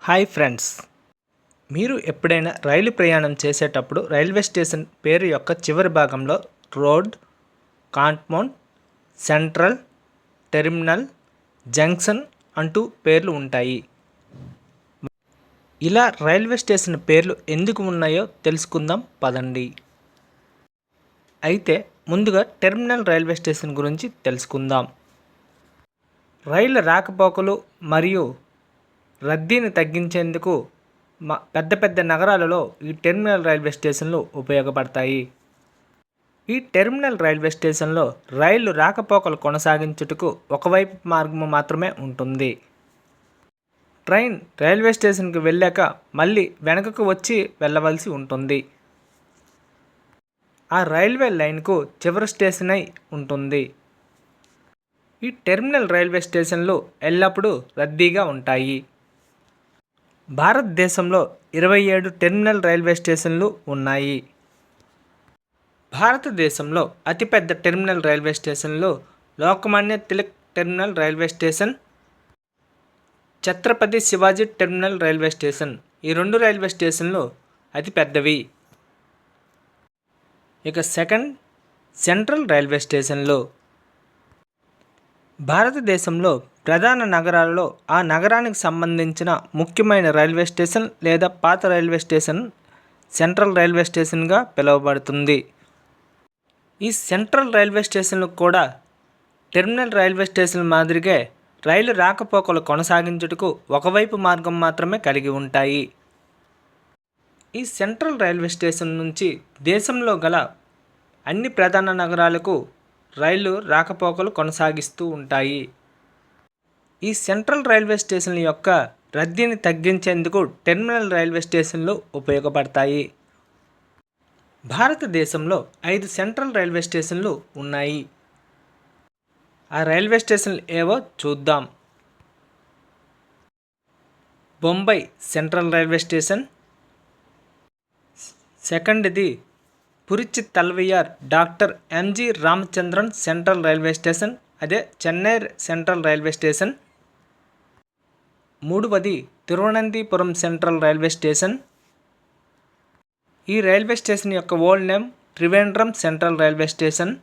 Hi friends, మీరు ఎప్పుడైనా రైలు ప్రయాణం చేసేటప్పుడు రైల్వే స్టేషన్ పేరు యొక్క చివరి భాగంలో రోడ్, కాంట్మౌంట్, సెంట్రల్, టెర్మినల్, జంక్షన్ అంటూ పేర్లు ఉంటాయి. ఇలా రైల్వే స్టేషన్ పేర్లు ఎందుకు ఉన్నాయో తెలుసుకుందాం పదండి. అయితే ముందుగా టెర్మినల్ రైల్వే స్టేషన్ గురించి తెలుసుకుందాం. రైళ్ల రాకపోకలు మరియు రద్దీని తగ్గించేందుకు పెద్ద పెద్ద నగరాలలో ఈ టెర్మినల్ రైల్వే స్టేషన్లు ఉపయోగపడతాయి. ఈ టెర్మినల్ రైల్వే స్టేషన్లో రైళ్లు రాకపోకలు కొనసాగించుటకు ఒకవైపు మార్గము మాత్రమే ఉంటుంది. ట్రైన్ రైల్వే స్టేషన్కి వెళ్ళాక మళ్ళీ వెనకకు వచ్చి వెళ్ళవలసి ఉంటుంది. ఆ రైల్వే లైన్కు చివరి స్టేషన్ అయి ఉంటుంది. ఈ టెర్మినల్ రైల్వే స్టేషన్లు ఎల్లప్పుడూ రద్దీగా ఉంటాయి. భారతదేశంలో 27 టెర్మినల్ రైల్వే స్టేషన్లు ఉన్నాయి. భారతదేశంలో అతిపెద్ద టెర్మినల్ రైల్వే స్టేషన్లు Lokmanya Tilak terminal railway station, Chhatrapati Shivaji terminal railway station. ఈ రెండు రైల్వే స్టేషన్లు అతిపెద్దవి. ఇక సెకండ్ సెంట్రల్ రైల్వే స్టేషన్లు. భారతదేశంలో ప్రధాన నగరాలలో ఆ నగరానికి సంబంధించిన ముఖ్యమైన రైల్వే స్టేషన్ లేదా పాత రైల్వే స్టేషన్ సెంట్రల్ రైల్వే స్టేషన్గా పిలువబడుతుంది. ఈ సెంట్రల్ రైల్వే స్టేషన్లు కూడా టెర్మినల్ రైల్వే స్టేషన్ మాదిరిగా రైలు రాకపోకలు కొనసాగించుటకు ఒకవైపు మార్గం మాత్రమే కలిగి ఉంటాయి. ఈ సెంట్రల్ రైల్వే స్టేషన్ నుంచి దేశంలో గల అన్ని ప్రధాన నగరాలకు రైళ్లు రాకపోకలు కొనసాగిస్తూ ఉంటాయి. ఈ సెంట్రల్ రైల్వే స్టేషన్ల యొక్క రద్దీని తగ్గించేందుకు టెర్మినల్ రైల్వే స్టేషన్లు ఉపయోగపడతాయి. భారతదేశంలో 5 సెంట్రల్ రైల్వే స్టేషన్లు ఉన్నాయి. ఆ రైల్వే స్టేషన్లు ఏవో చూద్దాం. Bombay central railway station. సెకండ్ది Puratchi Thalaivar doctor MG Ramachandran central railway station, అదే చెన్నై సెంట్రల్ రైల్వే స్టేషన్. మూడవది తిరువనంతపురం సెంట్రల్ రైల్వే స్టేషన్. ఈ రైల్వే స్టేషన్ యొక్క old name Trivandrum central railway station.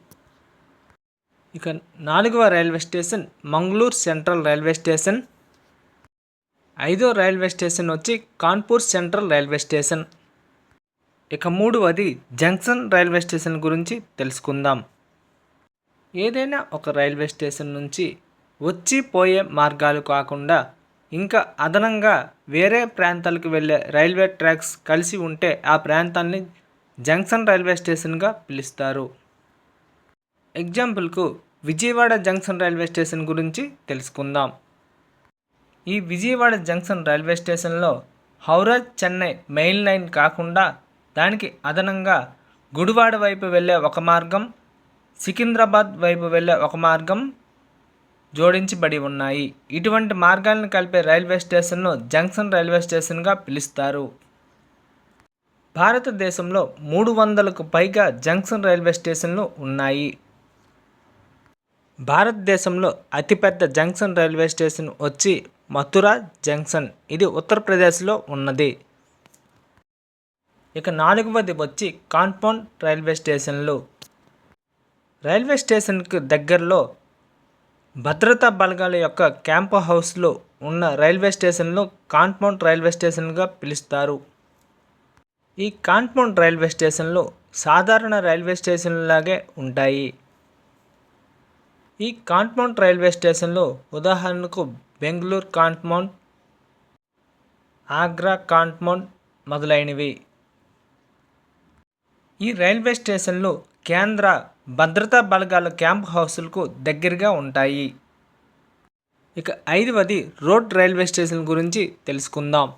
ఇక 4వ railway station Mangaluru central railway station. 5వ రైల్వే స్టేషన్ వచ్చి కాన్పూర్ సెంట్రల్ రైల్వే స్టేషన్. ఇక 3వది జంక్షన్ రైల్వే స్టేషన్ గురించి తెలుసుకుందాం. ఏదైనా ఒక రైల్వే స్టేషన్ నుంచి వచ్చి పోయే మార్గాలు కాకుండా ఇంకా అదనంగా వేరే ప్రాంతాలకు వెళ్ళే రైల్వే ట్రాక్స్ కలిసి ఉంటే ఆ ప్రాంతాన్ని జంక్షన్ రైల్వే స్టేషన్గా పిలుస్తారు. ఎగ్జాంపుల్కు విజయవాడ జంక్షన్ రైల్వే స్టేషన్ గురించి తెలుసుకుందాం. ఈ విజయవాడ జంక్షన్ రైల్వే స్టేషన్లో హౌరా చెన్నై మెయిన్ లైన్ కాకుండా దానికి అదనంగా గుడివాడ వైపు వెళ్ళే ఒక మార్గం, సికింద్రాబాద్ వైపు వెళ్ళే ఒక మార్గం జోడించబడి ఉన్నాయి. ఇటువంటి మార్గాలను కలిపే రైల్వే స్టేషన్ను జంక్షన్ రైల్వే స్టేషన్గా పిలుస్తారు. భారతదేశంలో 300కు పైగా జంక్షన్ రైల్వే స్టేషన్లు ఉన్నాయి. భారతదేశంలో అతిపెద్ద జంక్షన్ రైల్వే స్టేషన్ వచ్చి మథురా జంక్షన్, ఇది ఉత్తరప్రదేశ్లో ఉన్నది. ఇక 4వది వచ్చి కాన్పౌండ్ రైల్వే స్టేషన్లు. రైల్వే స్టేషన్కి దగ్గరలో భద్రతా బలగాల యొక్క క్యాంప్ హౌస్లు ఉన్న రైల్వే స్టేషన్లు కాన్పౌండ్ రైల్వే స్టేషన్గా పిలుస్తారు. ఈ కాన్పౌండ్ రైల్వే స్టేషన్లు సాధారణ రైల్వే స్టేషన్లాగే ఉంటాయి. ఈ కాన్పౌండ్ రైల్వే స్టేషన్లు ఉదాహరణకు బెంగళూరు కాన్పౌండ్, ఆగ్రా కాన్పౌండ్ మొదలైనవి. ఈ రైల్వే స్టేషన్లు కేంద్ర భద్రతా బలగాల క్యాంప్ హౌస్లకు దగ్గరగా ఉంటాయి. ఇక 5వది రోడ్ రైల్వే స్టేషన్ గురించి తెలుసుకుందాం.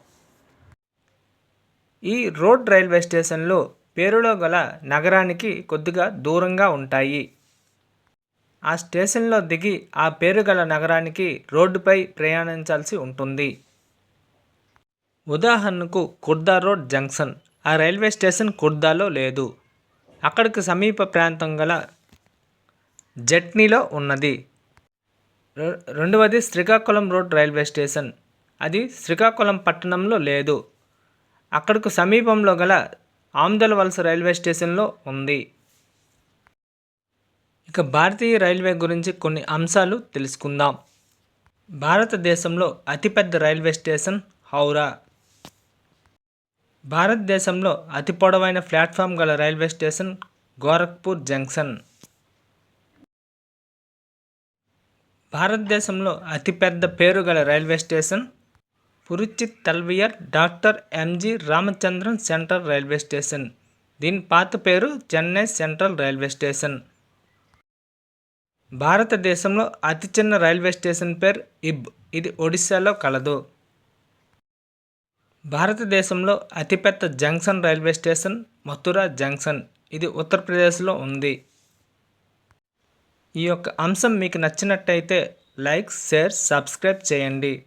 ఈ రోడ్ రైల్వే స్టేషన్లు పేరులో గల నగరానికి కొద్దిగా దూరంగా ఉంటాయి. ఆ స్టేషన్లో దిగి ఆ పేరు గల నగరానికి రోడ్డుపై ప్రయాణించాల్సి ఉంటుంది. ఉదాహరణకు కుర్దా రోడ్ జంక్షన్, ఆ రైల్వే స్టేషన్ కుర్దాలో లేదు, అక్కడికి సమీప ప్రాంతం గల జట్నీలో ఉన్నది. రెండవది శ్రీకాకుళం రోడ్ రైల్వే స్టేషన్, అది శ్రీకాకుళం పట్టణంలో లేదు. అక్కడకు సమీపంలో గల ఆమ్దల వలస రైల్వే స్టేషన్లో ఉంది. ఇక భారతీయ రైల్వే గురించి కొన్ని అంశాలు తెలుసుకుందాం. భారతదేశంలో అతిపెద్ద రైల్వే స్టేషన్ హౌరా. భారతదేశంలో అతి పొడవైన ప్లాట్ఫామ్ గల రైల్వే స్టేషన్ గోరఖ్పూర్ జంక్షన్. భారతదేశంలో అతిపెద్ద పేరు గల railway station Puratchi Thalaivar doctor MG Ramachandran central railway station. దీని పాత పేరు చెన్నై సెంట్రల్ రైల్వే స్టేషన్. భారతదేశంలో అతి చిన్న రైల్వే స్టేషన్ పేరు ఇబ్. ఇది ఒడిశాలో కలదు. భారతదేశంలో అతిపెద్ద junction railway station Mathura junction. ఇది ఉత్తరప్రదేశ్లో ఉంది. ఈ యొక్క అంశం మీకు నచ్చినట్టయితే లైక్, షేర్, సబ్స్క్రైబ్ చేయండి.